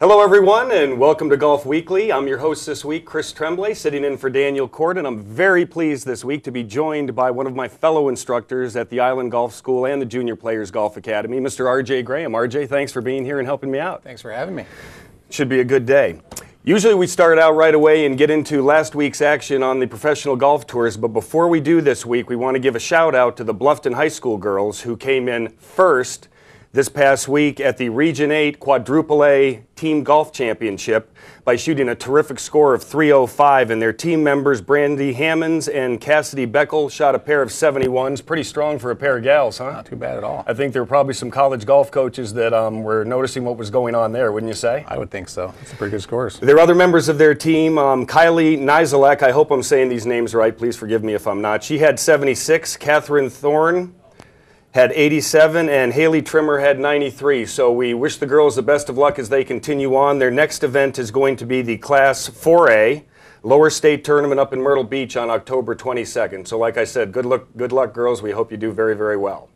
Hello everyone and welcome to Golf Weekly. I'm your host this week, Chris Tremblay, sitting in for Daniel Cord, and I'm very pleased this week to be joined by one of my fellow instructors at the Island Golf School and the Junior Players Golf Academy, Mr. RJ Graham. RJ, thanks for being here and helping me out. Thanks for having me. Should be a good day. Usually we start out right away and get into last week's action on the professional golf tours, but before we do this week, we want to give a shout out to the Bluffton High School girls who came in first this past week at the Region 8 Quadruple A Team Golf Championship by shooting a terrific score of 305, and their team members Brandy Hammonds and Cassidy Beckel shot a pair of 71s. Pretty strong for a pair of gals, huh? Not too bad at all. I think there were probably some college golf coaches that were noticing what was going on there, wouldn't you say? I would think so. It's pretty good scores. There are other members of their team. Kylie Nizelek, I hope I'm saying these names right, please forgive me if I'm not. She had 76. Catherine Thorne had 87, and Haley Trimmer had 93. So we wish the girls the best of luck as they continue on. Their next event is going to be the Class 4A Lower State Tournament up in Myrtle Beach on October 22nd. So like I said, good luck, girls. We hope you do very, very well.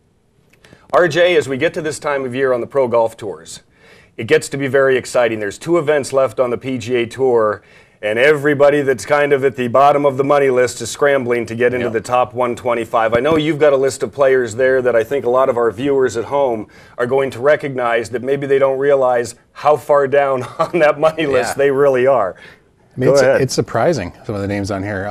RJ, as we get to this time of year on the Pro Golf Tours, it gets to be very exciting. There's 2 events left on the PGA Tour, and everybody that's kind of at the bottom of the money list is scrambling to get into the top 125. I know you've got a list of players there that I think a lot of our viewers at home are going to recognize that maybe they don't realize how far down on that money list they really are. I mean, it's surprising, some of the names on here.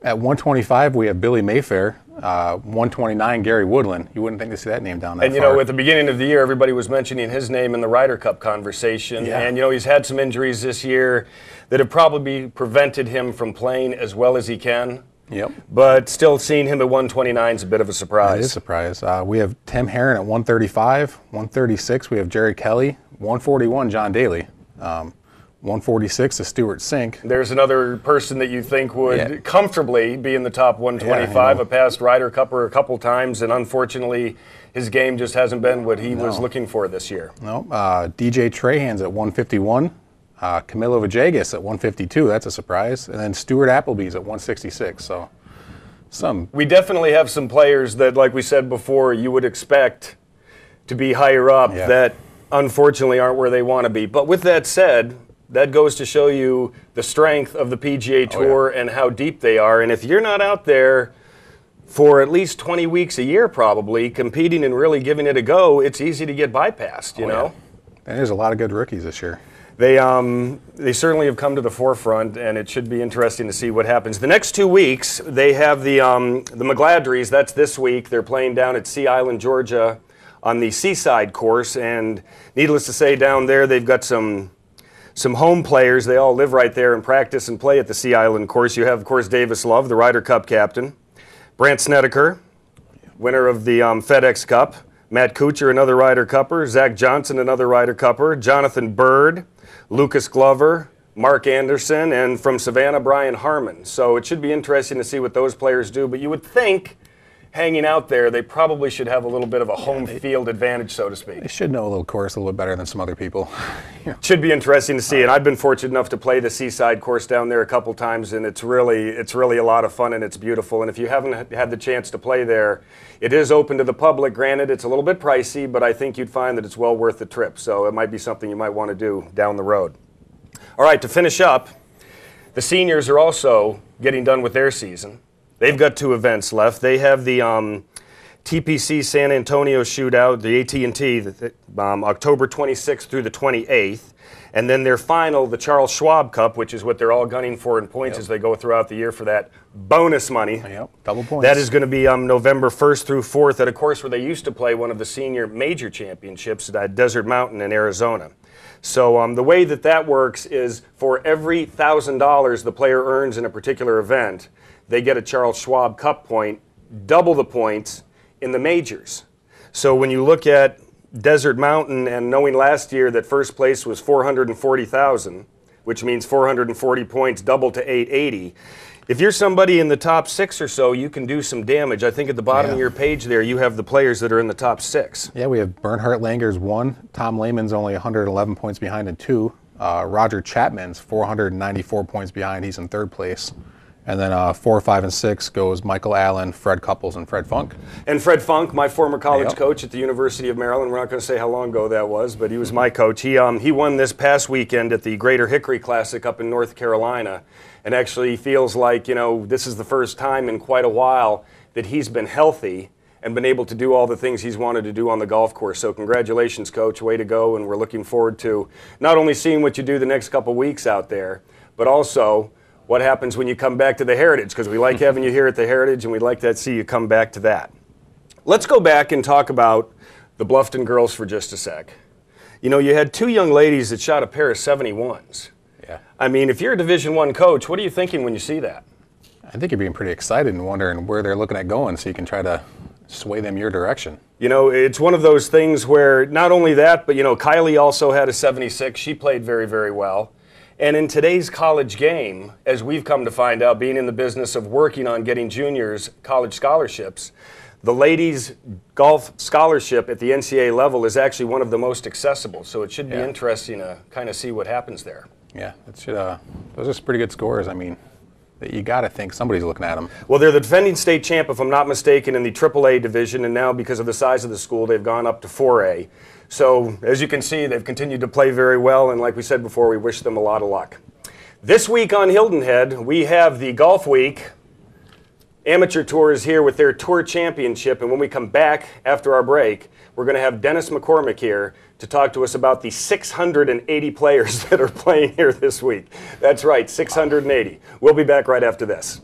At 125, we have Billy Mayfair. 129, Gary Woodland. You wouldn't think to see that name down there. And, you know, at the beginning of the year, everybody was mentioning his name in the Ryder Cup conversation. Yeah. And, you know, he's had some injuries this year that have probably prevented him from playing as well as he can. Yep. But still seeing him at 129 is a bit of a surprise. It is a surprise. We have Tim Herron at 135. 136, we have Jerry Kelly. 141, John Daly. 146 is Stuart Sink. There's another person that you think would comfortably be in the top 125, a past Ryder Cupper a couple times, and unfortunately his game just hasn't been what he was looking for this year. No, DJ Trahan's at 151, Camilo Villegas at 152, that's a surprise, and then Stuart Appleby's at 166, so we definitely have some players that, like we said before, you would expect to be higher up that unfortunately aren't where they want to be. But with that said, that goes to show you the strength of the PGA Tour and how deep they are. And if you're not out there for at least 20 weeks a year probably, competing and really giving it a go, it's easy to get bypassed, you know? And there's a lot of good rookies this year. They certainly have come to the forefront, and it should be interesting to see what happens. The next 2 weeks, they have the McGladrys. That's this week. They're playing down at Sea Island, Georgia on the Seaside course. And needless to say, down there they've got some home players. They all live right there and practice and play at the Sea Island course. You have, of course, Davis Love, the Ryder Cup captain. Brant Snedeker, winner of the FedEx Cup. Matt Kuchar, another Ryder Cupper. Zach Johnson, another Ryder Cupper. Jonathan Bird, Lucas Glover, Mark Anderson, and from Savannah, Brian Harmon. So it should be interesting to see what those players do. But you would think, hanging out there, they probably should have a little bit of a home field advantage, so to speak. They should know a little course a little bit better than some other people. Should be interesting to see, and I've been fortunate enough to play the Seaside course down there a couple times, and it's really a lot of fun, and it's beautiful. And if you haven't had the chance to play there, it is open to the public. Granted, it's a little bit pricey, but I think you'd find that it's well worth the trip. So it might be something you might want to do down the road. All right, to finish up, the seniors are also getting done with their season. They've got 2 events left. They have the TPC San Antonio Shootout, the AT&T, October 26th through the 28th. And then their final, the Charles Schwab Cup, which is what they're all gunning for in points as they go throughout the year for that bonus money. Yep, double points. That is going to be November 1st through 4th at a course where they used to play one of the senior major championships at Desert Mountain in Arizona. So the way that works is for every $1,000 the player earns in a particular event, they get a Charles Schwab Cup point, double the points in the majors. So when you look at Desert Mountain and knowing last year that first place was $440,000, which means 440 points, double to 880. If you're somebody in the top 6 or so, you can do some damage. I think at the bottom of your page there, you have the players that are in the top 6. Yeah, we have Bernhard Langer's 1. Tom Lehman's only 111 points behind in 2. Roger Chapman's 494 points behind. He's in 3rd place. And then 4, 5, and 6 goes Michael Allen, Fred Couples, and Fred Funk. And Fred Funk, my former college Yep. coach at the University of Maryland. We're not going to say how long ago that was, but he was my coach. He won this past weekend at the Greater Hickory Classic up in North Carolina, and actually feels like, you know, this is the first time in quite a while that he's been healthy and been able to do all the things he's wanted to do on the golf course. So congratulations, Coach. Way to go, and we're looking forward to not only seeing what you do the next couple weeks out there, but also what happens when you come back to the Heritage, because we like having you here at the Heritage, and we'd like to see you come back to that. Let's go back and talk about the Bluffton girls for just a sec. You know, you had 2 young ladies that shot a pair of 71s. Yeah. I mean, if you're a Division I coach, what are you thinking when you see that? I think you're being pretty excited and wondering where they're looking at going so you can try to sway them your direction. You know, it's one of those things where not only that, but, you know, Kylie also had a 76. She played very, very well. And in today's college game, as we've come to find out, being in the business of working on getting juniors college scholarships, the ladies' golf scholarship at the NCAA level is actually one of the most accessible. So it should be interesting to kind of see what happens there. Yeah, it should, those are some pretty good scores. I mean, you got to think somebody's looking at them. Well, they're the defending state champ, if I'm not mistaken, in the AAA division, and now because of the size of the school, they've gone up to 4A. So, as you can see, they've continued to play very well, and like we said before, we wish them a lot of luck. This week on Hilton Head, we have the Golf Week Amateur Tour is here with their Tour Championship, and when we come back after our break, we're going to have Dennis McCormick here to talk to us about the 680 players that are playing here this week. That's right, 680. We'll be back right after this.